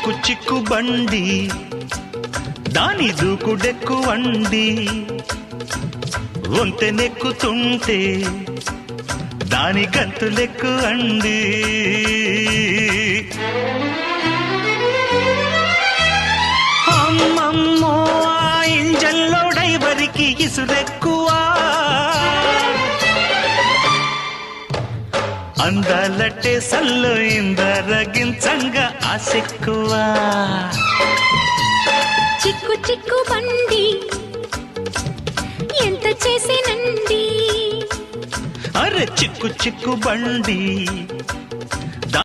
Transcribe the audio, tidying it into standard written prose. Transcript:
చిక్కు చిక్కు బండి దాని దూకుడెక్కువండి వంతెనెక్కుతుంటే దాని గంతులెక్కు అండి అమ్మమ్మో ఆ ఇంజన్లో డైవరికి ఇసురెక్కువా అందాలట్టే సల్లో ఇందరగించంగా ఆసెక్కువా చిక్కు చిక్కు బండి ఎంత చేసేనండి అరే చిక్కు చిక్కు బండి